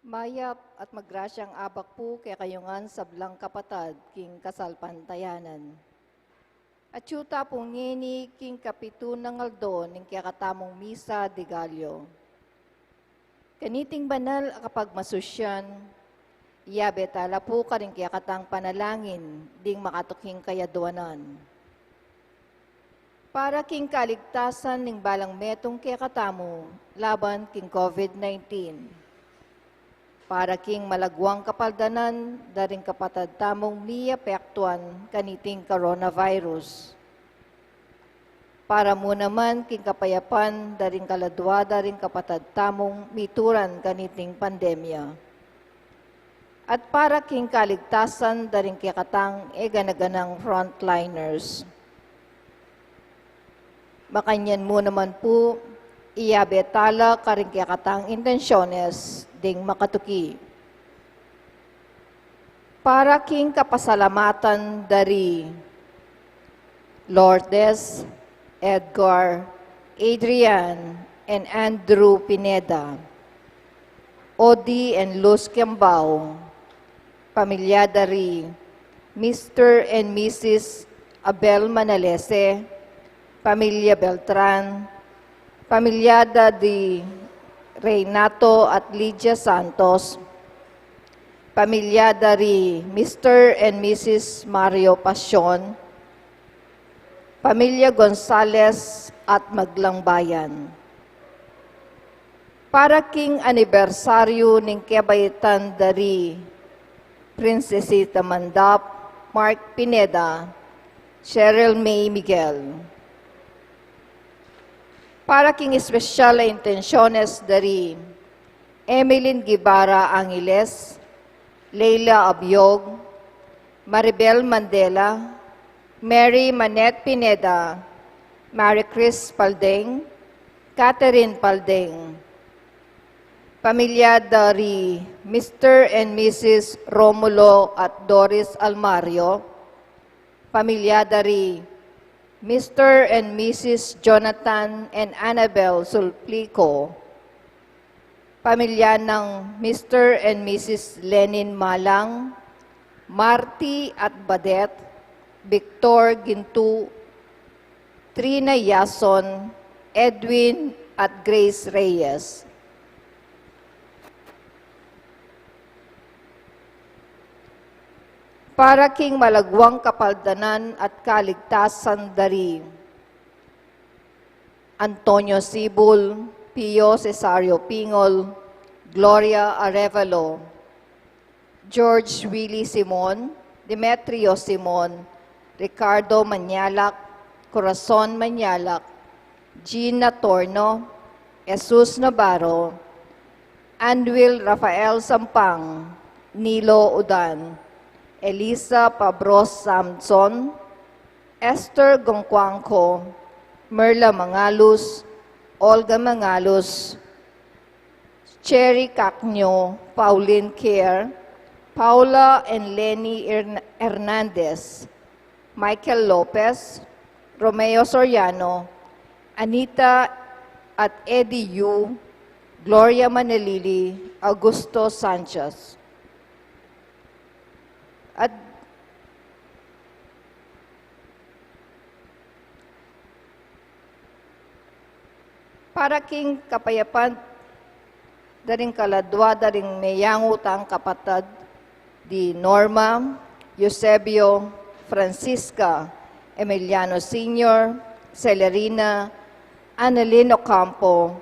Mayap at magrasyang abak po kay kayungan sa blang kapatad king kasalpantayanan. At yuta pong ngini king kapitu ng aldo ning kakatamong misa de Gallo. Kaniting banal kapag masusyan, iyabe tala po ka rin kakatang panalangin ding makatuking kayaduanan. Para king kaligtasan ning balang metong kakatamo laban king COVID-19. Para king malagwang kapaldanan, daring kapatad tamong miapektuan kaniting coronavirus. Para mo naman king kapayapan, daring kaladwa, daring kapatad tamong mituran kaniting pandemya. At para king kaligtasan, daring kikatang ganaganang frontliners. Makanyan mo naman po, iabetala karing kikatang intensyones, ding makatuki. Para king kapasalamatan dari Lourdes, Edgar, Adrian, and Andrew Pineda, Odi and Luz Kiambao, pamilya dari Mr. and Mrs. Abel Manalese, pamilya Beltran, pamilyada di Reynato at Lydia Santos, pamilya dari Mr. and Mrs. Mario Pasion, pamilya Gonzales at Maglangbayan. Para king anibersaryo ning kebayitan dari Princesita Mandap, Mark Pineda, Cheryl May Miguel. Para king espesyal na intensyones dari Emeline Guevara Angeles, Leila Abiog, Maribel Mandela, Mary Manette Pineda, Mary Chris Paldeng, Catherine Paldeng, pamilya dari Mr. and Mrs. Romulo at Doris Almario, pamilya dari Mr. and Mrs. Jonathan and Annabel Sulplico, pamilya ng Mr. and Mrs. Lenin Malang, Marty at Badet, Victor Gintu, Trina Yason, Edwin at Grace Reyes. Para king malagwang kapaldanan at kaligtasan dari Antonio Sibul, Pio Cesario Pingol, Gloria Arevalo, George Willie Simon, Demetrio Simon, Ricardo Manyalak, Corazon Manyalak, Gina Torno, Jesus Navarro, Anwil Rafael Sampang, Nilo Udan, Elisa Pabros Samson, Esther Gongkwangko, Merla Mangalus, Olga Mangalus, Cherry Cacnyo, Pauline Kerr, Paula and Lenny Hernandez, Michael Lopez, Romeo Soriano, Anita at Eddie Yu, Gloria Manalili, Augusto Sanchez. At para king kapayapan, daring kaladwa, daring mayangutang kapatad, di Norma, Eusebio, Francisca, Emiliano Sr., Celerina, Annalyn Ocampo,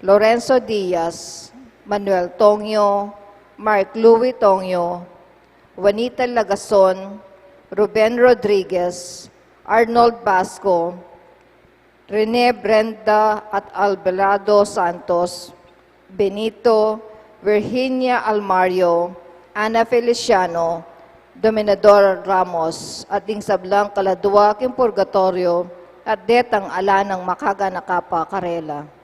Lorenzo Diaz, Manuel Tongyo, Mark Louis Tongyo, Juanita Lagason, Ruben Rodriguez, Arnold Basco, Rene Brenda at Alberado Santos, Benito, Virginia Almario, Ana Feliciano, Dominador Ramos, ating sablang kaladwa king purgatorio, at detang ala ng makaga nakapa karela.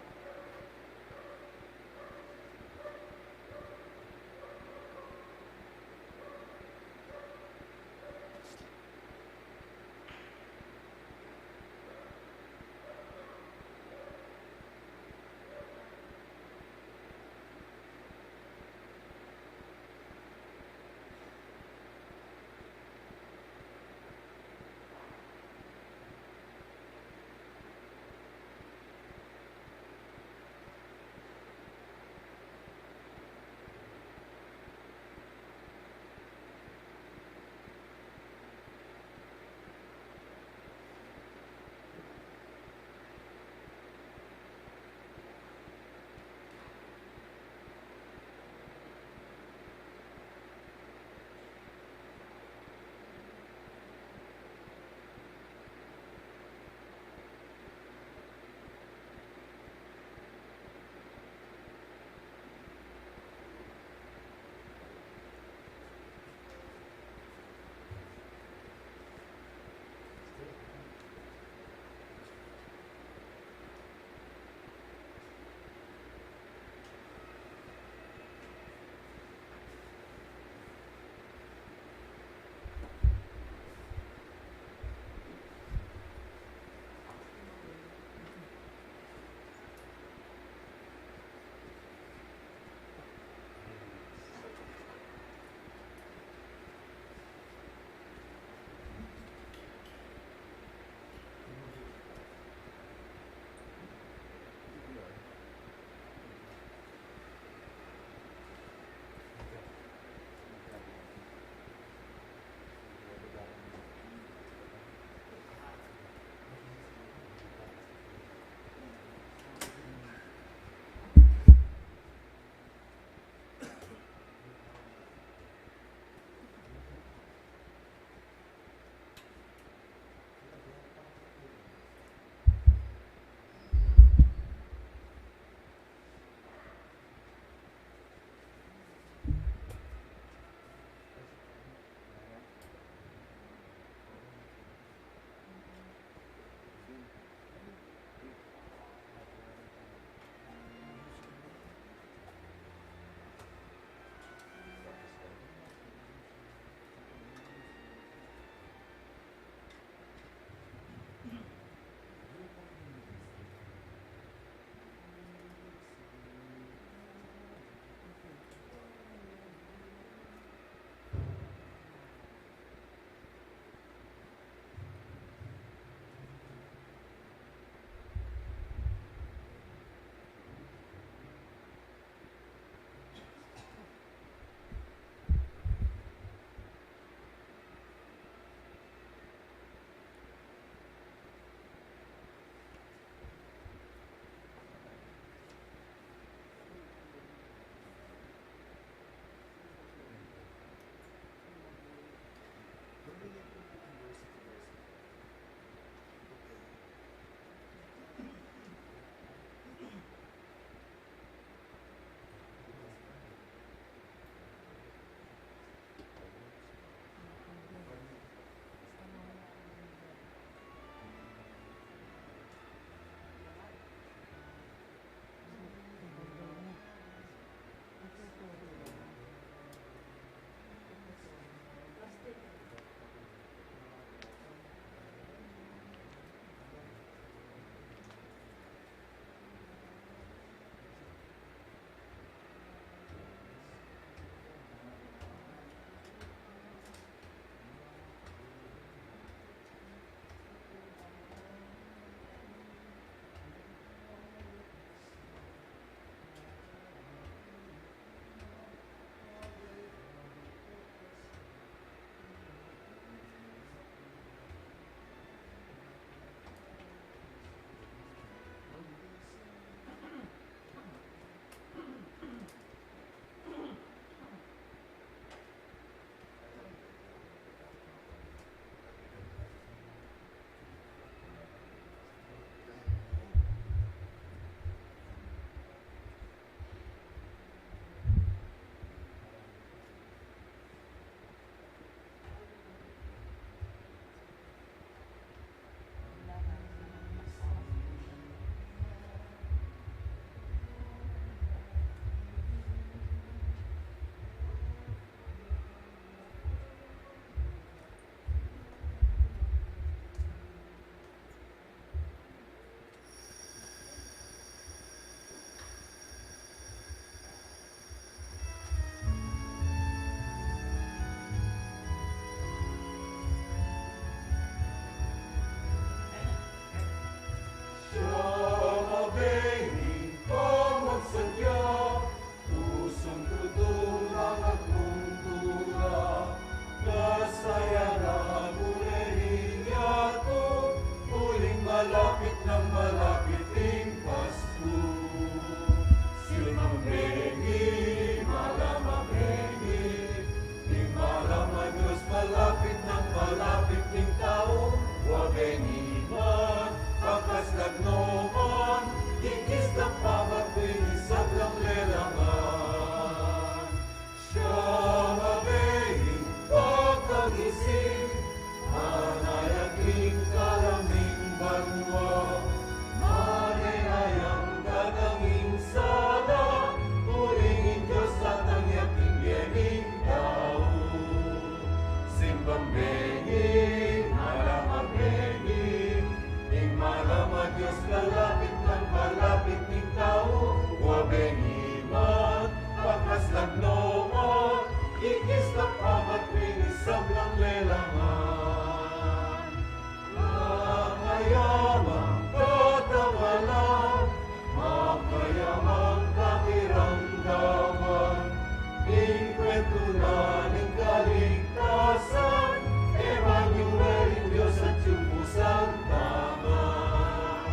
tunay kaligtasan, Emmanuel, Diyos at iyong pusang taman.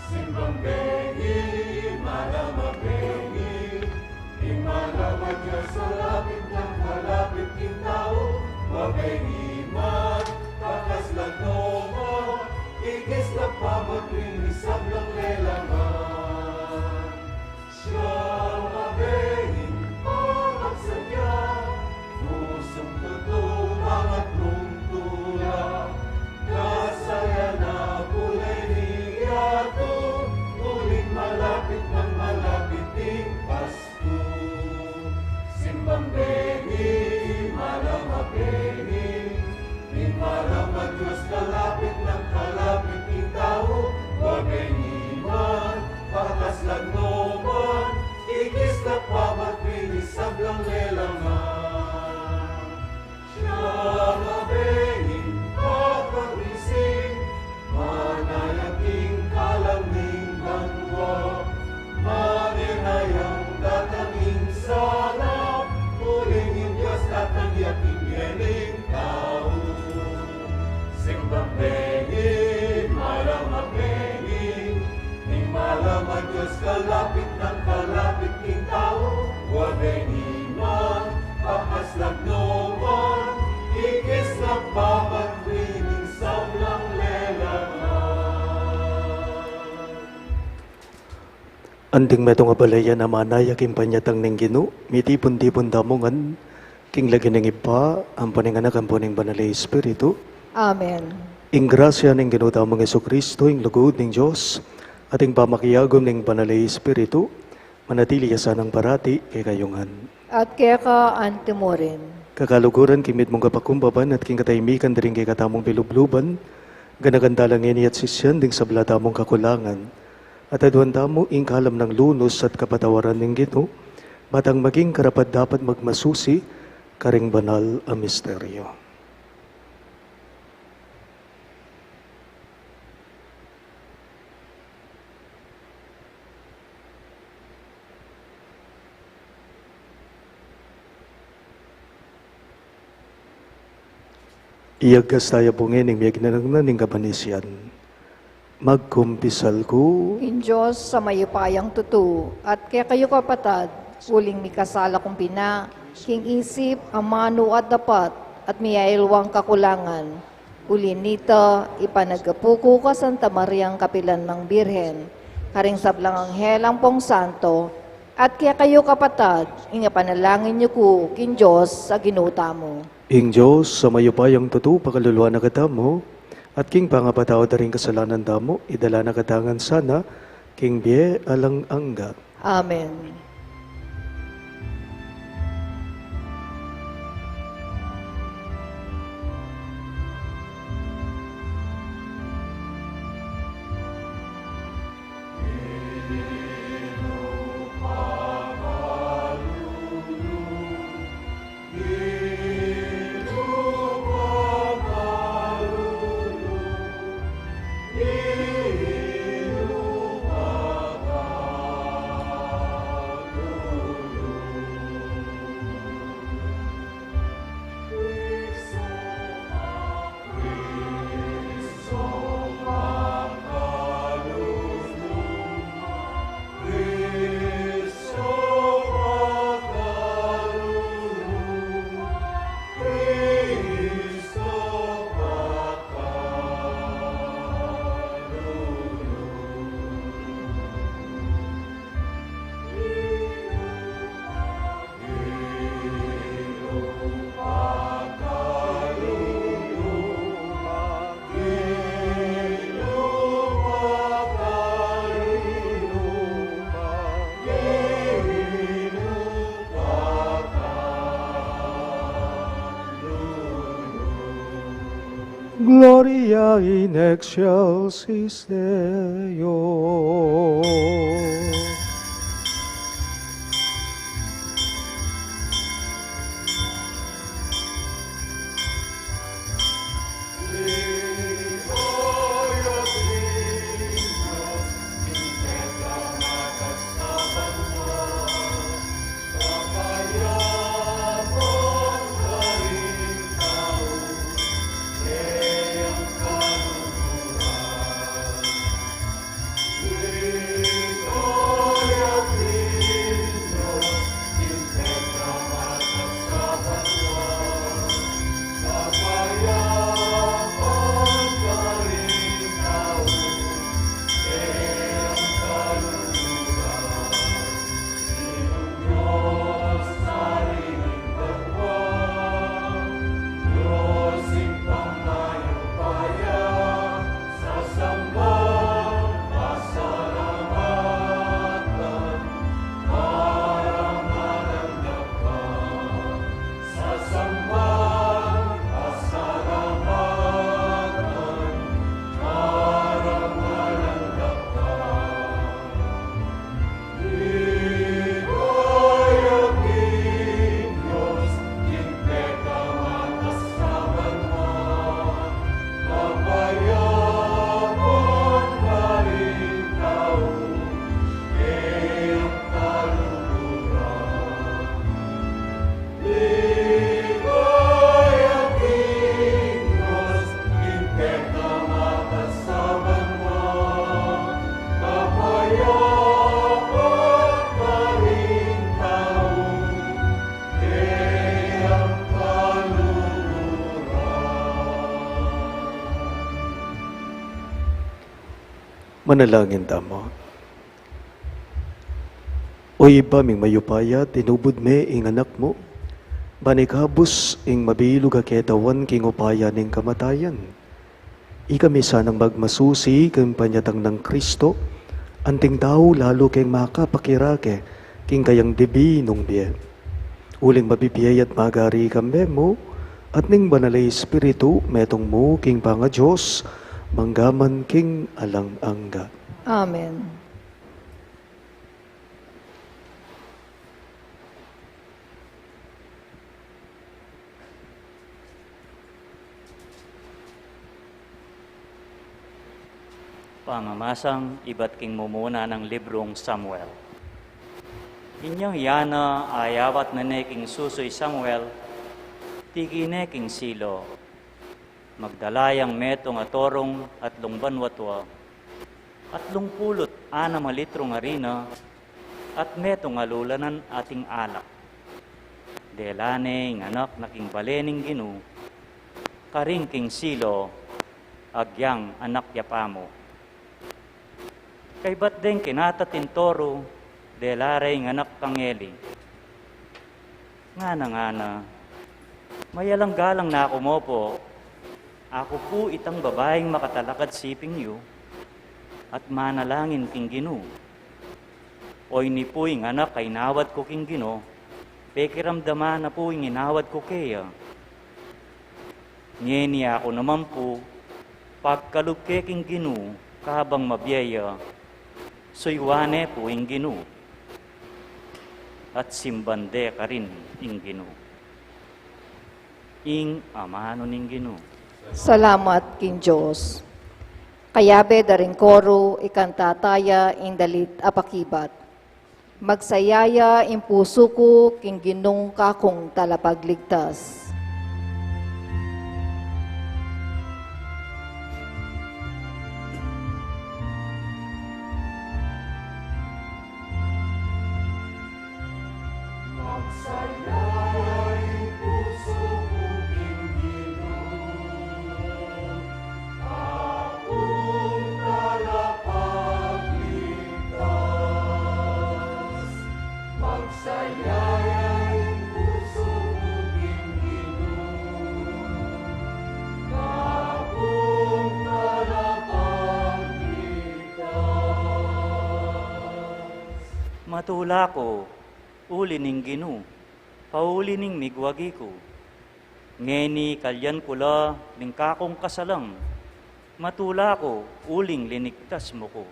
Simbang bengi, malama bengi, imalawag niya sa lapit ng kalapit king tao, mabengi man, pakaslan no man, igis na pamagrinisang ng lelangan. Siya mabenging pamagsadya, pusong tutumang at tula, kasaya na kulay niyato, muling malapit ng malapiting Pasko. Simbang bengi, malama bengi, di malama Diyos kalapit ng kalapit ikaw, mabengi man, pakaslan no man, igis na pamagbinisag ng lelangan. Siya mabenging pagpagising, manayaking kalaming banwa, maninayang datanging sana, pulingin Diyos datang yaking yening tao. Simbang bengi, malama bengi, ni malama Diyos kalapit ng kalapit king tao, wabengi man, pakaslan no man, igis na pamagwining sablang lelangan. Anding metong abalaya na manaya king panyatang ning Ginoo, mitipon-tipon damongan, king lagi ning ipa, ang paninganak ang puning banal na Espiritu, Amen. ing grasya ning Ginoo tamang Jesucristo, ing lugod ning Dios, ating pamakiyagom ning banal na Espiritu, manatili sa nang parati kay kayungan. At kaya ka antimorin. Kakaluguran kimit mong kapakumbaban at king kataymikan diring kay katamong bilubluban, ganagandalang ini at sisyan ding sa blatamong kakulangan, at adwan tamo ing kalam ng lunos at kapatawaran ng Ginoo, matang maging karapat dapat magmasusi, karing banal a misteryo. Iyagas tayo pungin ng miyag na ng kapanisyan. Magkumpisal ko, In Diyos sa mayupayang tutu, at kaya kayo kapatad, uling mikasala kong pina, king isip, amano at dapat, at miyailwang kakulangan. Ulin nito, ipanagapuko ka Santa Mariang Kapilan ng Birhen, karing sablang anghelang pong santo, at kaya kayo kapatad, ingapanalangin niyo ko, king Diyos sa ginuta mo. ing Diyos sa mayupayang tutu pakaluluwa na katamo, at king pangapatao da rin kasalanan damo, idala na katangan sana, king biye alang angga. Amen. Gloria in excelsis Deo. Manalangin tamo. O iba ming mayupaya, tinubod me ing anak mo. Banikabos ing mabilog a ketawan king upaya ning kamatayan. Ikami sanang magmasusi king panyatang ng Kristo, anting tao lalo keng makapakirake king kayang debi nung biye. Uling mabibiyay at magari kami mo, at ning banalay espiritu metong mo king panga Diyos, manggaman king alang angga. Amen. Pamamasang iba't king mumuna ng librong Samuel. Inyong yana ayawat na neking susoy Samuel, tigi neking silo, magdalayang metong atorong at lungbanwatwa, at lungpulot ana malitrong harina, at metong alulanan ating alak. Delane ng anak na king balening ginu, karing king silo, agyang anak yapamo. Kay ba't din kinatatin-toro, delare ng anak kangeli. Nga na, mayalang galang na ako mo po, ako po itang babaeng makatalakad siping yu, at manalangin king ginu. Oy ni po yung anak kay nawad ko king gino, pekiramdama na po yung inawad ko kaya. Ngeni ako naman po, pagkalugke king ginu, kahabang mabiyaya, soywane po ing ginu, at simbande ka rin ing ginu. Ing amano ning ginu. Salamat king Diyos. Kayabe daring koro, ikantataya, indalit apakibat. Magsayaya, impuso ko, king ginong kakong talapagligtas. Magsayay puso ko Ginoo, akong talapagligtas. Magsayay puso ko Ginoo, akong talapagligtas. Matula ko, uli ning ginu, pauli ning migwagi ko. Ngeni kalyan kula, ning kakong kasalang, matula ko, uling linigtas mo ko.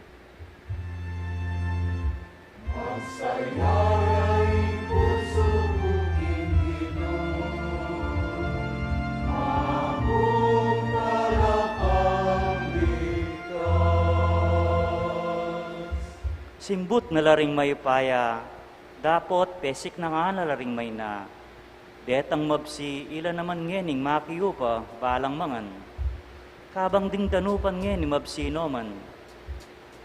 Magsayay puso ko Ginoo, akong talapagligtas. Simbut na laring may paya, dapot pesik na nga na laring may na. Detang mabsi, ila naman ngening makiyo pa, balang mangan. Kabang ding danupan ngeni mabsi noman.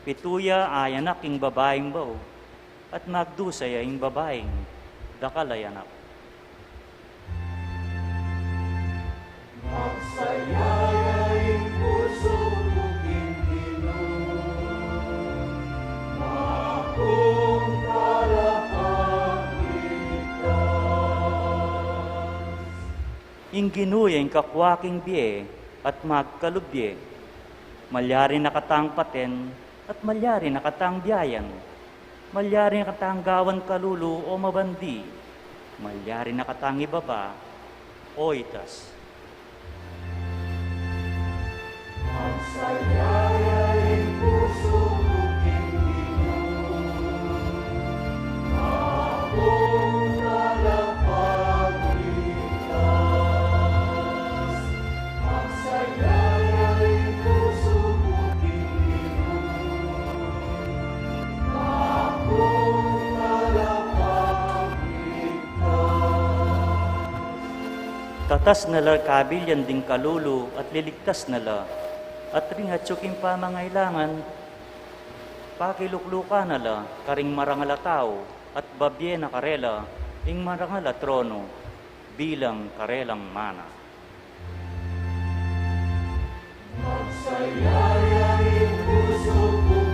Pituya ayanak ing babaeng baw, at magdusaya ing babaeng dakalayanak. Magsayay puso ko Ginoo, akong talapagligtas. Ing ginuyeng kakwaking biye at magkalubye, malyari nakatang paten at malyari nakatang biyayan, malyari nakatang gawan kalulu o mabandi, malyari nakatang ibaba o itas. Magsayay puso ko Ginoo, akong talapagligtas. Magsayay puso ko Ginoo, akong talapagligtas. Tatas nala kabilyan ding kalulu at liligtas nala, at ring hatsuking pamangailangan, pakilukluka nala, karing marangala tao, at babye na karela, ing marangala trono, bilang karelang mana. Magsayay puso ko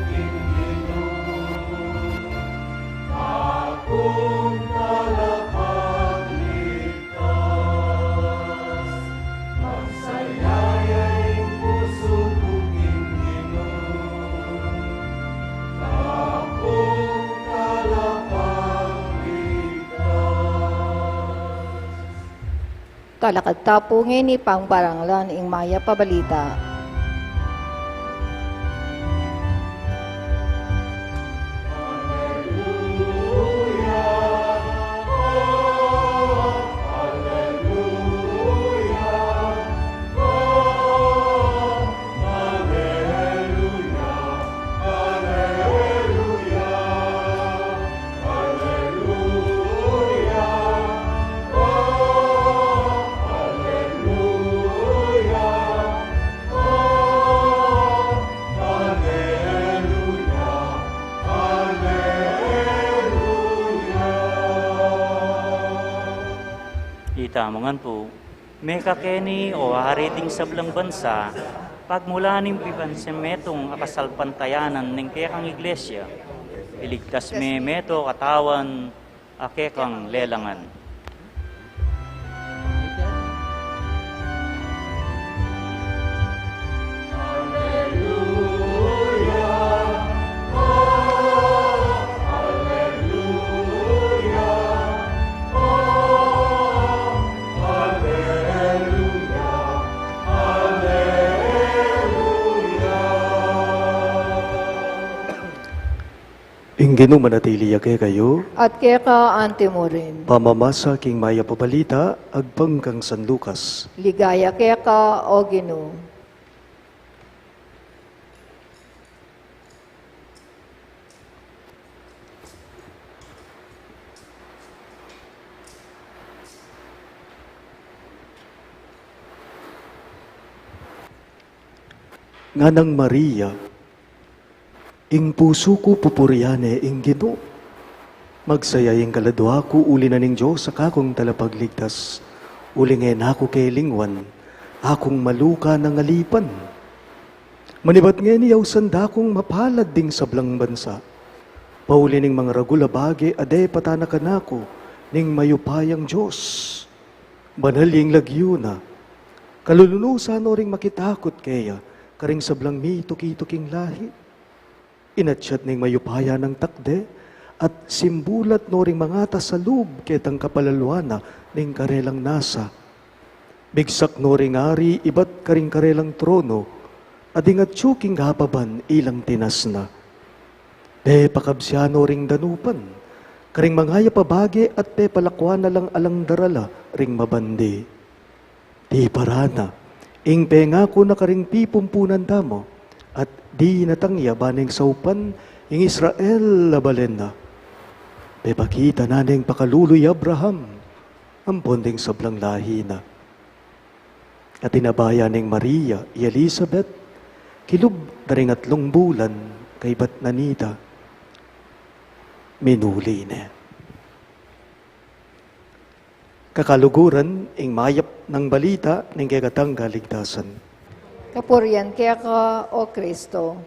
Talakad tapo ngeni pang baranglan ing maya pabalita. Itamongan po, may kakeni o hari ding sablang bansa, pagmula ning pipansemetong akasalpantayanan ng kekang iglesia, iligtas me meto katawan akekang lelangan. Ingino manatili kayo, At keka antimo rin. pamamasa king maya pabalita, agpang kang San Lucas. Ligaya keka o Ginoo. Nganang Maria, ing puso ko pupuriane ing Ginoo. Magsaya ing kaladwa ko uli na ning Diyos sa kakong talapagligtas. Uli ngayon ako kay lingwan, akong maluka ng alipan. Manibat ngayon niyaw sanda kong mapalad ding sablang bansa. Pauli ning mga ragula bagi ade patanakan ako ning mayupayang Diyos. Banal yung lagyo na, kalulunusan o ring makitakot kaya, karing sablang mi tuki-tuking lahi. Inatsyat ning mayupaya ng takde, at simbulat no ring mga tasalub ketang kapalalwana ning karelang nasa. Bigsak no ring ari, ibat karing karelang trono, ading at tsuking hapaban ilang tinas na. De pakabsyano ring danupan, karing mangaya pabage at pe palakwan na lang alang darala ring mabandi. Di parana, ing pengako na karing pipumpunan damo, at di natangya baning saupan ing Israel labalen na. Pepakita na ning pakaluloy Abraham, ang bonding sablang lahi na. At inabaya ning Maria, Elizabeth, kilub daring 3 bulan, kay bat nanita, minuli na. Kakaluguran, ing mayap ng balita, ning kagatang kaligtasan. Kapurian keka o Kristo.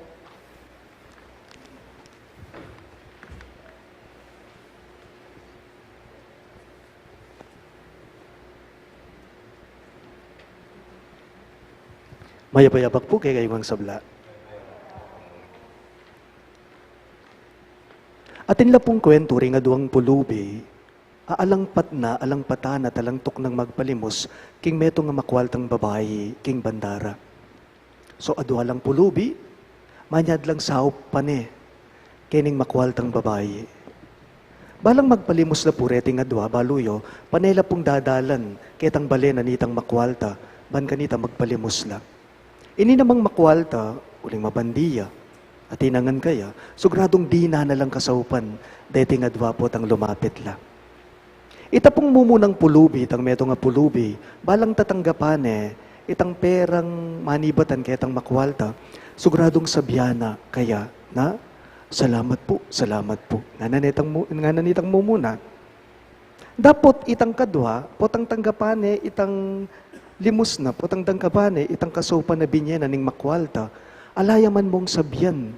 Mayapayapak po kay kayong sabla. Atin la pong kwento rin nga duwang pulubi, aalangpat na, alangpatana, talangtok ng magpalimos, king meto nga makwaltang babae, king bandara. So adwa lang pulubi, manyad lang saup pa ne, kining makwaltang babae. Balang magpalimos na purete nga adwa, baluyo, panela pong dadalan, ketang balena nitang makwalta, ban kanita magpalimos la. Ini namang makwalta, uling mabandiya, at inangan kaya, sugradong di na lang kasaupan, deti nga adwa po tang lumapit la. Itapong mumunang pulubi, itang meto nga pulubi, balang tatanggapane, itang perang manibatan ketang makwalta, sugradong sabyana kaya na, salamat po. Nga nanitang mumuna. Dapot itang kadwa, potang tanggapane, itang limos na, potang tanggapane, itang kasopa na binyena ning makwalta, alayaman mong sabyan,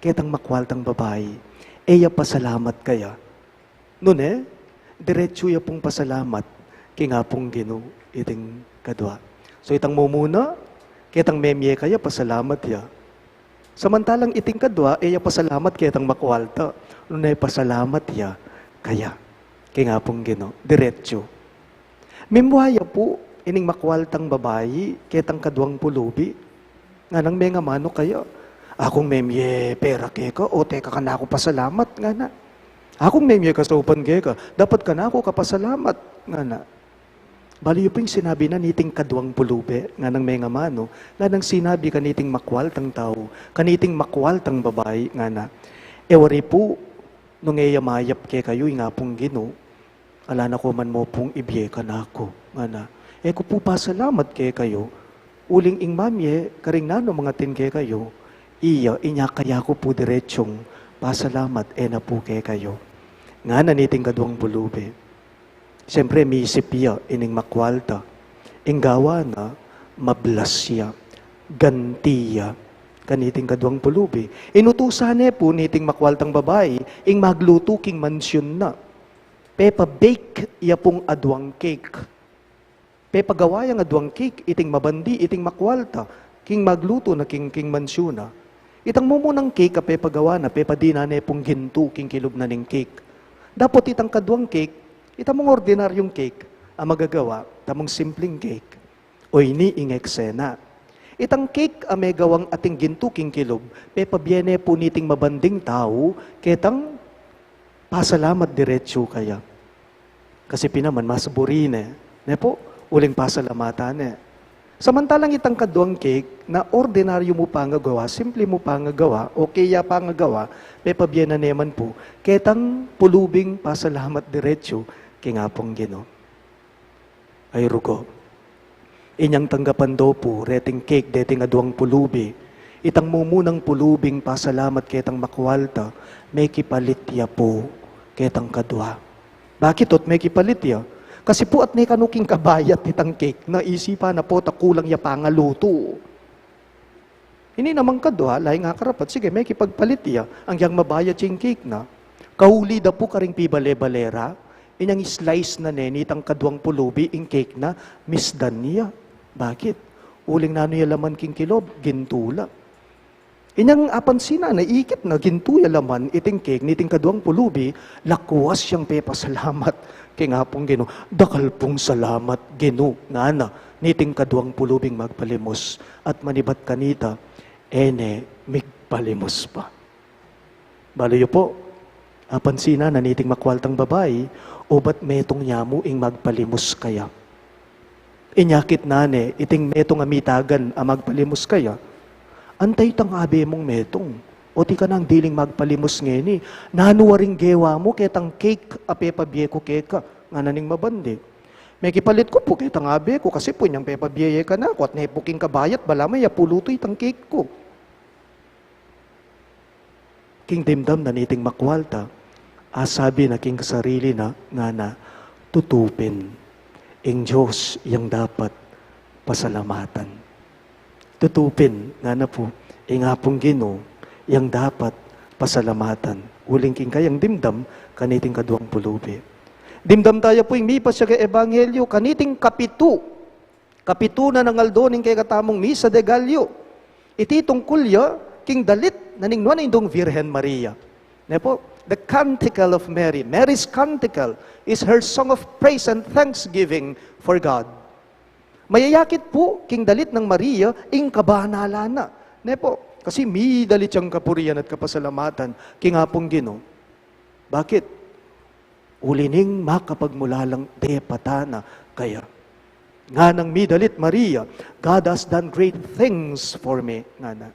ketang makwaltang babae, eya pasalamat kaya. Nun diretso ya pong pasalamat, kinga pong Ginoo iting kadwa. So itang mumuna, ketang memye kaya pasalamat ya. Samantalang iting kadwa, eya pasalamat ketang makwalta. Nunay pasalamat ya, kaya. Kinga pong Ginoo, diretso. Memwaya po, ining makwaltang babayi, ketang kadwang pulubi. Nga nang may nga mano kayo. Akong memye pera keka, o teka ka na ako pasalamat, nga na. Akong memye ka sa upan keka, dapat ka na ako kapasalamat, nga na. Bali po yung sinabi na niting kadwang pulubi, nga nang may nga mano, nga nang sinabi kaniting makwaltang tao, kaniting makwaltang babayi, nga na. Ewari po, nung eyamayap ke kayo, nga pong gino, ala na ko man mo pong ibye ka na ako, nga na. Ko po pasalamat ke kayo, uling ing mamye, karing nano mga tin ke kayo, inya kaya ko po diretsong pasalamat na po ke kayo. Nga na niting kadwang pulubi. Siyempre, may isipya, ining makwalta. Ing gawa na, mablasya, gantiya, kaniting kadwang pulubi. Inutusan po niting makwaltang babae, ing magluto king mansyon na. Pepa bake iya pong adwang cake. Pepa gawa yang adwang cake, iting mabandi, iting makwalta, king magluto na king mansyon na. Itang mumunang cake, pepa gawa na, pepa di na pong ginto, king kilob na ning cake. Dapat itang kadwang cake, itamong ordinaryong cake, ang magagawa, tamong simpleng cake, o ini ing eksena. Itang cake ang may gawang ating gintuking kilob, pepa biene po niting mabanding tao, ketang pasalamat diretsyo kaya. Kasi pinaman, masaburine, ne po, uling pasalamatan ne. Samantalang itang kadwang cake, na ordinaryo mo pangagawa, simple mo pangagawa, o kaya pangagawa, pepa biene naman po, ketang pulubing pasalamat diretsyo, kingapong gino. Ay rugo. Inyang tanggapan do po, reting cake, deting aduang pulubi. Itang mumunang pulubing pasalamat ketang makwalta, may kipalitya po, ketang kadwa. Bakit ot may kipalitya? Kasi po at may kanuking kabayat itang cake, na isipa na po takulang ya pangaluto. Ini namang kadwa, lahi nga karapat, sige, may kipagpalitya, ang yang mabayat yung cake na. Kahuli da po karing pibale-balera, inyang slice na nenitang kadwang pulubi, ing cake na, misdan niya. Bakit? Uling na niya laman king kilob, gintula. Inyang apansina na ikit na gintuya laman, iting cake, niting kadwang pulubi, lakuwas siyang pepa salamat. Kaya nga pong gino, dakal pong salamat, gino, na, niting kadwang pulubing magpalimos, at manibat kanita, migpalimos pa. Baloyo po, apansina na niting makwaltang babae, o ba't metong nyamo ing magpalimos kaya? Inyakit nane, iting metong amitagan ang magpalimos kaya, antay tang abe mong metong, o ti ka nang diling magpalimos ngeni, nanuwaring gewa mo, ketang cake, ape pabye ko keka, nga naning mabandi. May kipalit ko po, ketang abe ko, kasi po niyang pepabye ka na ako, at nepuking kabayat, balamay, apuluto itang cake ko. King dimdam na niting makwalta, asabi na king sarili na, nga na, tutupin. Ing Diyos yang dapat pasalamatan. Tutupin, nga na po, ing apong gino, yang dapat pasalamatan. Uling king kayang dimdam, kaniting kadwang pulubi. Dimdam tayo po yung mipas siya kay Ebanghelyo, kaniting kapitu. Kapitu na nangaldo ning kay katamong misa de Gallo. Iti tungkulya, king dalit, naningnuan indong Virhen Maria. Ne po, the Canticle of Mary. Mary's Canticle is her song of praise and thanksgiving for God. Mayayakit po, king dalit ng Maria, ing kabanala na. Ne po, kasi mi dalit siyang kapurian at kapasalamatan, king apong gino. Bakit? Ulining makapagmulalang depatana kaya. Nga nang mi dalit Maria, God has done great things for me. Nga na.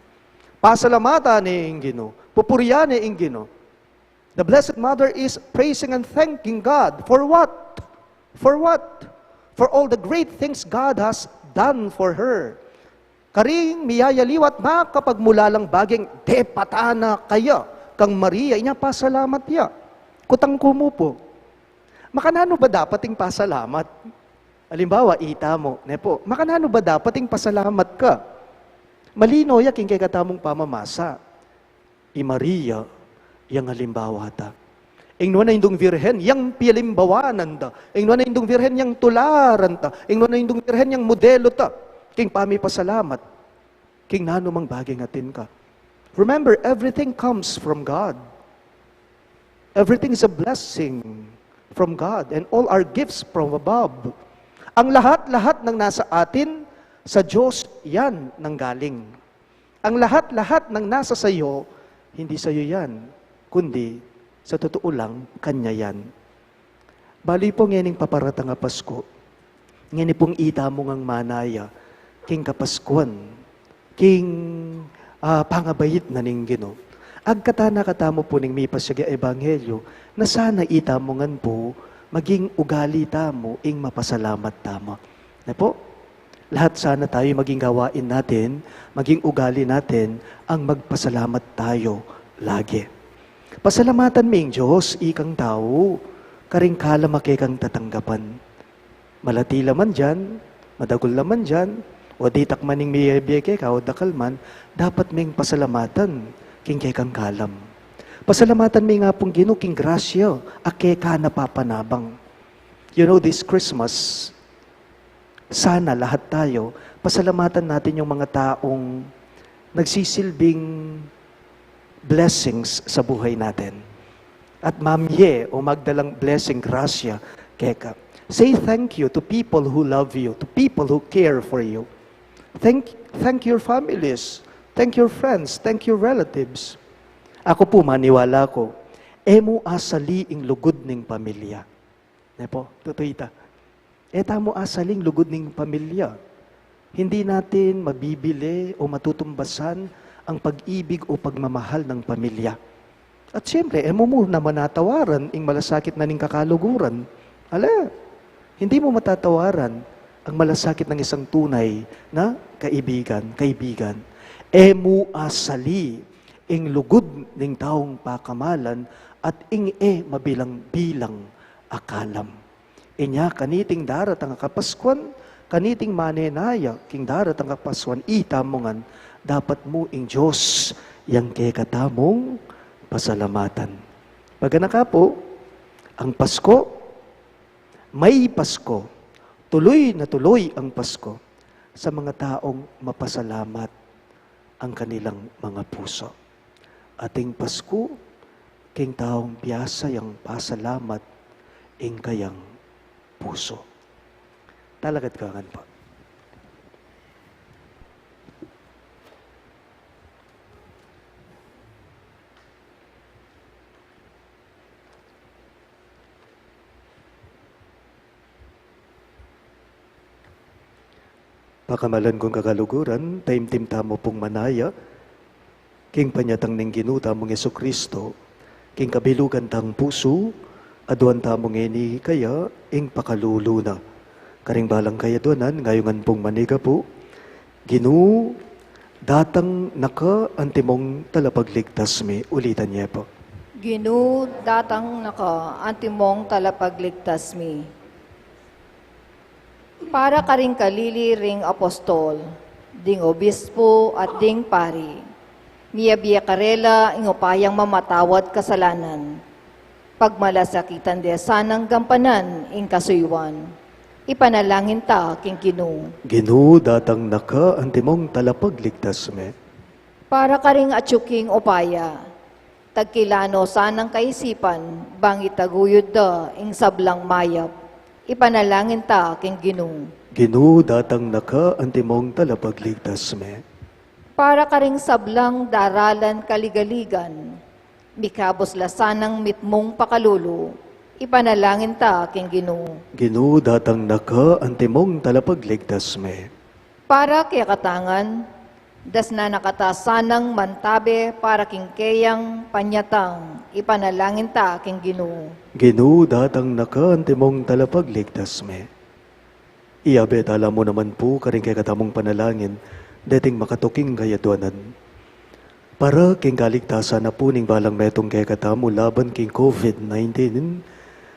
Pasalamatan ni Ingino. Pupurian ni Ingino. The Blessed Mother is praising and thanking God. For what? For what? For all the great things God has done for her. Karing miyayaliwat makapagmulalang baging depatana kaya. Kang Maria, inya pasalamat ya. Kutang kumupo. Makanano ba dapat ing pasalamat? Halimbawa, ita mo, nepo, makanano ba dapat ing pasalamat ka? Malino ya king kay katamong pamamasa. I Maria, yang halimbawa ta. Ingno na indong virhen, yang pilimbawanan ta. Ingno na indong virhen, yang tularan ta. Ingno na indong virhen, yang modelo ta. King pami pasalamat. King nano mang bagay ngatin ka. Remember, everything comes from God. Everything is a blessing from God, and all our gifts from above. Ang lahat-lahat ng nasa atin, sa Diyos yan nanggaling. Ang lahat-lahat ng nasa sayo, hindi sayo yan, kundi sa totoo lang, Kanya yan. Bali po ngayon paparatang nga Pasko, ngayon pong ita mo ngang manaya, king kapaskuan, king pangabayit na ning Ginoo. Agkatana katamo po ning mipas siya ebanghelyo, na sana ita mo ngan po, maging ugali tamo, ing mapasalamat tamo. Na po? Lahat sana tayo maging gawain natin, maging ugali natin, ang magpasalamat tayo lagi. Pasalamatan ming Diyos, ikang tao, karing kalamake kang tatanggapan. Malati laman dyan, madagol laman dyan, o ditak maning miyebiyeke ka o dakalman, dapat ming pasalamatan, king kang kalam. Pasalamatan may nga pong Ginoo, king grasya, ake ka napapanabang. You know, this Christmas, sana lahat tayo, pasalamatan natin yung mga taong nagsisilbing blessings sa buhay natin. At mamye o magdalang blessing, grasya, keka. Say thank you to people who love you, to people who care for you. Thank your families, thank your friends, thank your relatives. Ako po, maniwala ko, emo asali ing lugod ning pamilya. Ne po, tutuita. Eta mo asaling lugod ning pamilya. Hindi natin mabibili o matutumbasan ang pag-ibig o pagmamahal ng pamilya. At siyempre, emo mo na manatawaran ing malasakit na ning kakaluguran. Ala, hindi mo matatawaran ang malasakit ng isang tunay na kaibigan. Emo asali ing lugod ning taong pakamalan at ing mabilang-bilang akalam. Inya kaniting darat ang kapaskuan, kaniting manenaya, king darat ang kapaskuan, itamongan, dapat mo ing Diyos, yang katamong pasalamatan. Pagana po, ang Pasko, may Pasko, tuloy na tuloy ang Pasko sa mga taong mapasalamat ang kanilang mga puso. Ating Pasko, king taong piyasa yang pasalamat ing kayang puso. Talagat kangan po. Pakamalan kong kagaluguran, taimtim tamo pong manaya, king panyatang ning ginuta mong Jesucristo, king kabilugan tang puso, aduan tamong ini kaya, ing pakaluluna. Karing balang kaya doanan, ngayongan pong maniga po, Ginu, datang naka antimong talapagligtas mi. Ulitan niya po. Ginu, datang naka, antimong talapagligtas mi. Para karing kalili ring apostol, ding obispo at ding pari, miyabiya karela ing upayang mamatawad kasalanan, pagmalasakitan de sanang gampanan ing kasuywan, ipanalangin ta king Ginu. Ginu, datang naka antimong talapagligtas mi. Para karing atsuking upaya, tagkilano sanang kaisipan, bang itaguyod da ing sablang mayap, ipanalangin ta king Ginu. Ginu, datang naka antimong talapagligtas mi. Para karing sablang daralan kaligaligan, mikabos lasanang mitmong pakalulu, ipanalangin ta king Ginu. Ginu, datang naka antimong talapagligtas mi. Para kaya katangan, das na nakatasanang mantabe para king kayang panyatang, ipanalangin ta king Ginu. Ginu, datang naka antimong talapagligtas mi. Iyabet, alam mo naman po, karing kay katamong panalangin, dating makatuking kayaduanan. Para king kaligtasan na po ning balang metong kay katamo laban king COVID-19,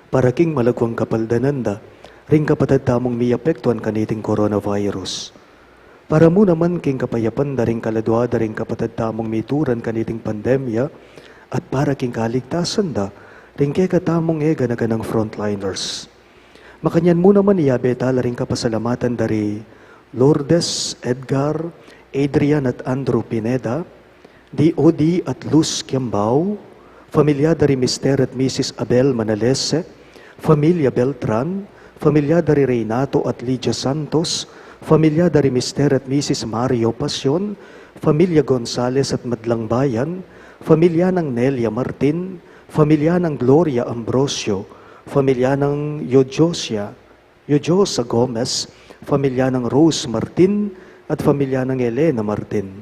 para king malagwang kapaldananda, ring kapatid tamong miapektuan kaniting coronavirus. Para mo naman king kapayapan da ring kaladwa da ring kapatid tamong mituran kaniting pandemya, at para king kaligtasan da, ring kay katamong ganaganang frontliners. Makanyan mo naman iyabeta ring kapasalamatan dari Lourdes, Edgar, Adrian at Andrew Pineda, DOD at Luz Kiambao, familia dari Mr. at Mrs. Abel Manalese, familia Beltran, familia dari Reynato at Lydia Santos, familia dari Mr. at Mrs. Mario Pasyon, familia Gonzales at Madlang Bayan, familia ng Nelia Martin, familia ng Gloria Ambrosio, familia ng Yojosa Gomez, familia ng Rose Martin, at familia ng Elena Martin.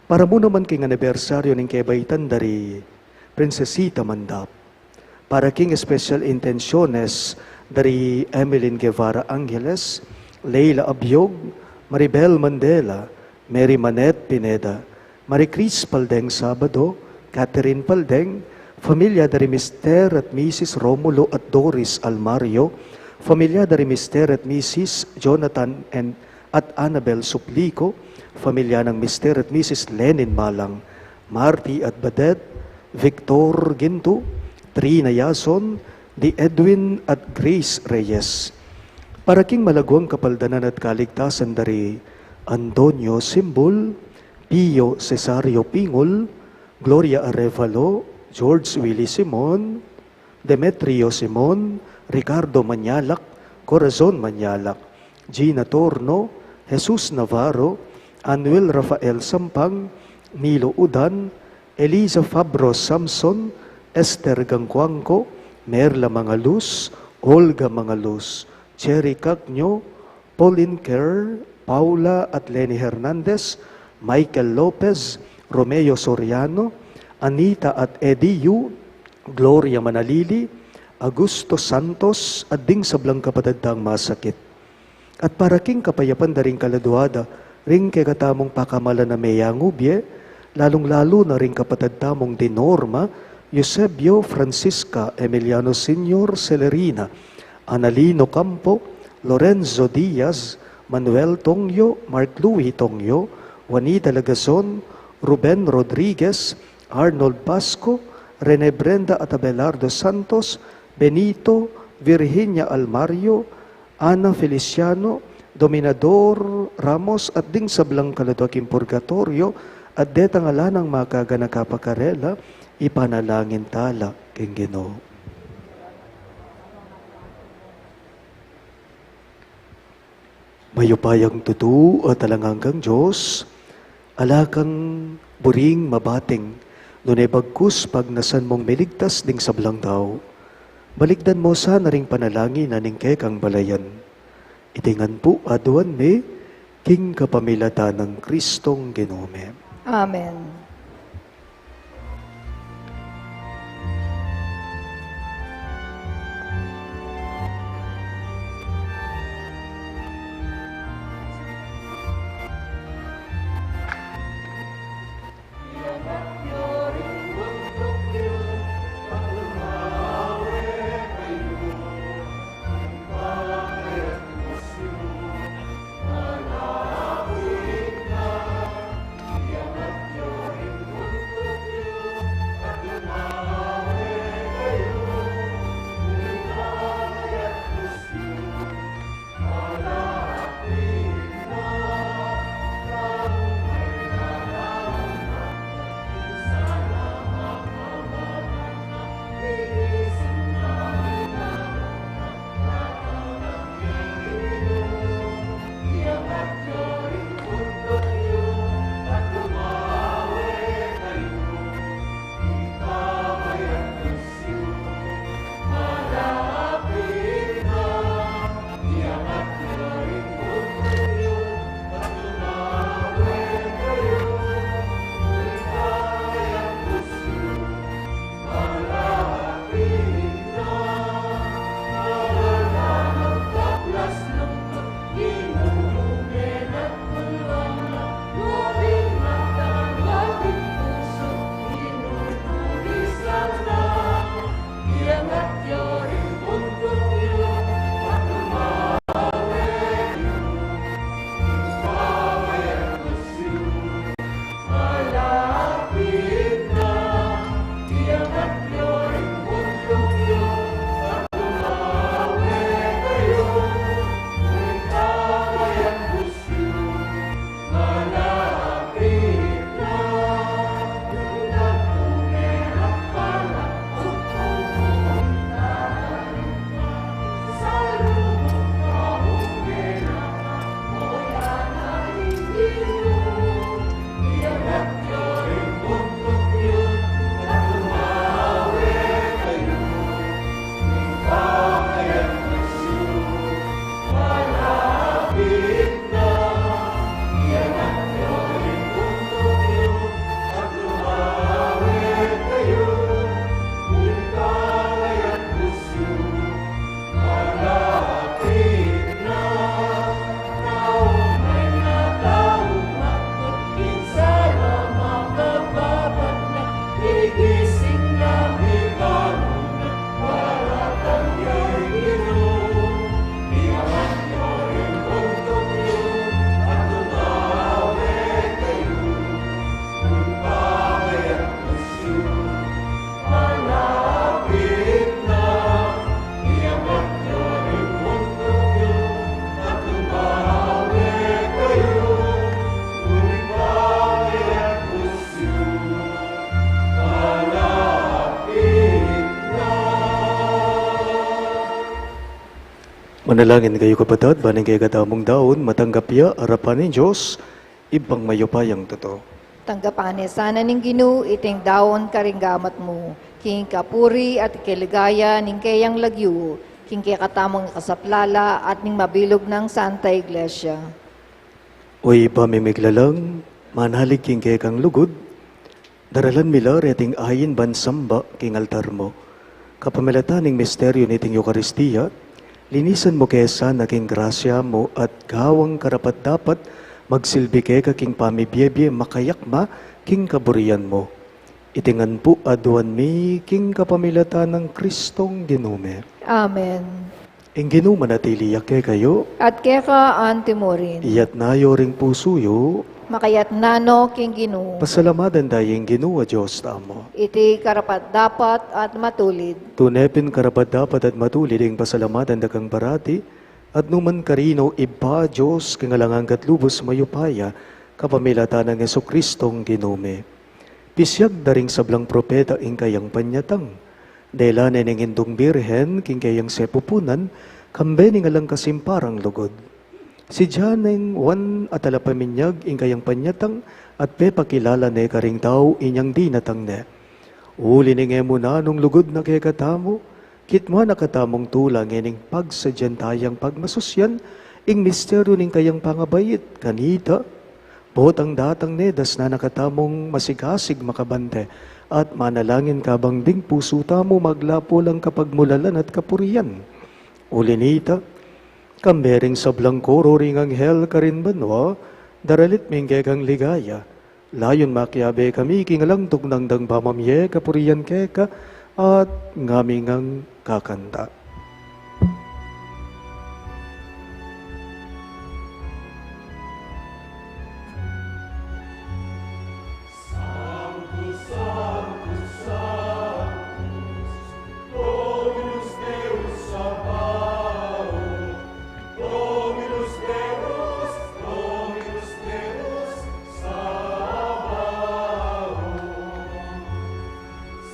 Para mo naman king anibersaryo ng kebaitan dari Princesita Mandap. Para king special intenciones dari Emeline Guevara Angeles, Leila Abiog, Maribel Mandela, Mary Manette Pineda, Maricris Paldeng Sabado, Catherine Paldeng, familia dari Mr. at Mrs. Romulo at Doris Almario, familia dari Mr. at Mrs. Jonathan at Annabel Suplico, familia ng Mr. at Mrs. Lenin Malang, Marty at Badet, Victor Ginto, Trina Yason, Di Edwin at Grace Reyes. Para king malagwang kapaldanan at kaligtasan dari Antonio Simbol, Pio Cesario Pingol, Gloria Arevalo, George Willie Simon, Demetrio Simon, Ricardo Manyalak, Corazon Manyalak, Gina Torno, Jesus Navarro, Anuel Rafael Sampang, Nilo Udan, Eliza Fabro Samson, Esther Gangcuangco, Merla Mangaluz, Olga Mangaluz, Cherry Cagno, Pauline Kerr, Paula at Lenny Hernandez, Michael Lopez, Romeo Soriano, Anita at Eddie Yu, Gloria Manalili, Augusto Santos, at ding sablang kapadaddang masakit. At para king kapayapan da ring kaladuada, ring kay katamong pakamala na meyangubye, lalong-lalo na ring kapatadtamong Dinorma, Eusebio Francisca Emiliano Sr. Celerina, Analino Campo, Lorenzo Diaz, Manuel Tongyo, Mark Louis Tongyo, Juanita Lagazon, Ruben Rodriguez, Arnold Pasco, Rene Brenda at Abelardo Santos, Benito, Virginia Almario, Ana Feliciano, Dominador Ramos at ding sablang kaladwaking purgatorio at deta ngalanang makaga nakapakarela, ipanalangin tala king Ginoo. Mayupayang tutu at talanganggang Diyos, alakang buring mabating, nunay bagkus pag nasan mong miligtas ding sablang tao. Balikdan mo sa naring panalangin na ningke kang balayan. Itingan po aduan me, king kapamilata ng Kristong Ginome. Amen. Manalangin kayo kapatid, baning kay katamong daon, matanggap ya, arapan ni Diyos, ibang mayupayang totoo. Tanggapane sana ning Ginoo iting daon karinggamat mo. King kapuri at ikiligaya ning kayang lagyo. King kay katamong kasaplala at ning mabilog ng Santa Iglesia. Uy, pamimiglalang, manhalig king kay kang lugod, daralan mila reting ayin bansamba king altar mo. Kapamilatan ning misteryo niting Eucharistia, linisan mo kesa naging grasya mo at gawang karapat dapat magsilbi kay king pamibiyebye makayakma king kaburian mo. Itingan po aduan mi king kapamilatan ng Kristong Ginume. Amen. Ing Ginuma natiliyak kay kayo, At keka antimorin. iyat nayo ring pusuyo, Makayat nano king Ginoo. pasalamadan dayeng Ginua Diyos tamo. Iti karapat dapat at matulid. Tunepin karapat dapat at matulid ang pasalamatan dagang barati, at numan karino iba Diyos kangalangang katlubos mayupaya, kapamilatan ng Yesu-Kristong Ginume. Pisyag daring sablang propeta ing kayang panyatang, dahil ng indong birhen king kayang sepupunan, kambe ning alang kasimparang lugod. Si Janeng wan at alapaminyag ing kayang panyatang at pepakilala ne karing tao inyang dinatang ne. Uli ni mo na nung lugod na kay katamo, kitma nakatamong tulang ining pagsadyan tayang pagmasusyan, ing misteryo ning kayang pangabayit, kanita, bot ang datang ne das na nakatamong masigasig makabante, at manalangin kabang ding puso tamo maglapo lang kapag mulalan at kapurian. Uli nita, kambering sablang koro ring anghel karin banwa, daralit minggegang ligaya. Layon makiabe kami kingalang tugnang dang pamamye kapurian keka at ngamingang kakanta. Dominus Deus Sabaoth, Dominus Deus, Dominus Deus Sabaoth.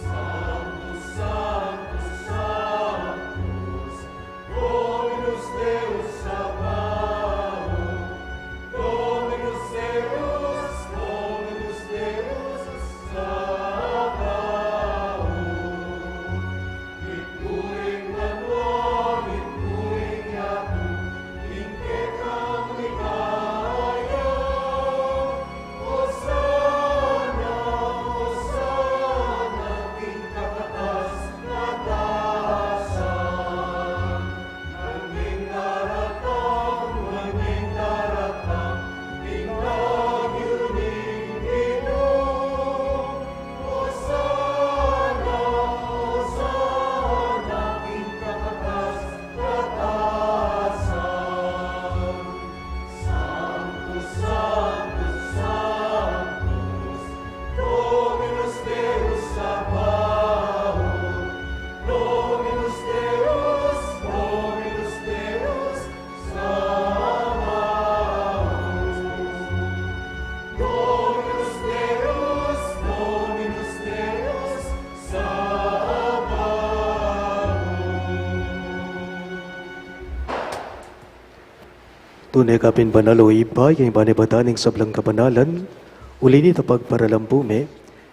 Sanctus, Sanctus, Sanctus, Dominus Deus Sabaoth, Dominus Deus, Dominus Deus Sabaoth. Ituring manwa, ituring yaku, ingke kang ligaya. Hosana, Hosana, king kapatas na tasan. Nanging daratang, king nagyuning Ginoo. Hosana, Hosana, king kapatas na tasan. Sanctus, Sanctus, Sanctus, Dominus Deus Sabaoth, Dominus Deus, Dominus Deus Sabaoth. Dominus Deus, Dominus Deus Sabaoth. Tunay kapin banalo iba, yung banibataning sablang kapanalan, uli nito pagparalampume,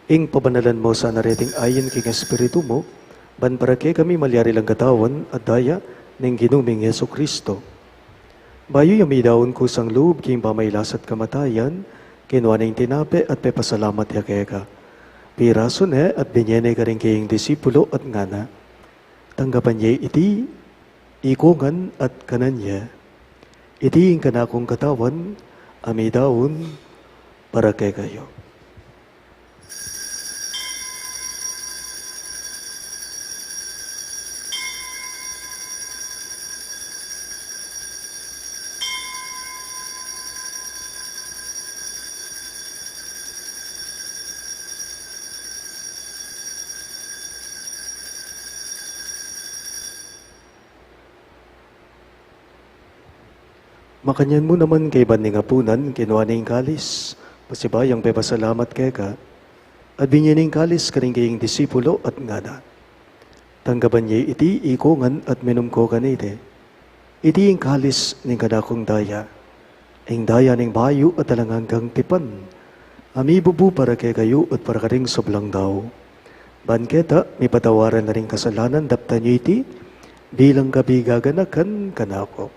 ing pabanalan mo sa nareting ayin king espiritu mo, ban para kay kami malyari lang katawan at daya ng ginuming Yesu Kristo. Bayo yung daon ko sang loob king pamaylas at kamatayan, kinuha ng tinape at pepasalamat ya kaya ka. Piraso ne at binyene ka rin kayong disipulo at ngana. Tanggapan niya iti, ikungan at kananya. Iti yung kanakong katawan, ami daon, para kay kayo. Makanyan mo naman kay Baning Apunan, kinuha ning kalis, pasibayang pepasalamat kay ka, at binyaning kalis karing kayong disipulo at ngana. Tanggaban niya iti ikongan at minum ko kanite. iti ing kalis ning kadakong daya, ing daya ning bayo at talanganggang tipan, amibubu para kay kayo at para karing soblang daw. Banketa, may patawaran na rin kasalanan, dapta niyo iti, bilang kabigaganakan kanako.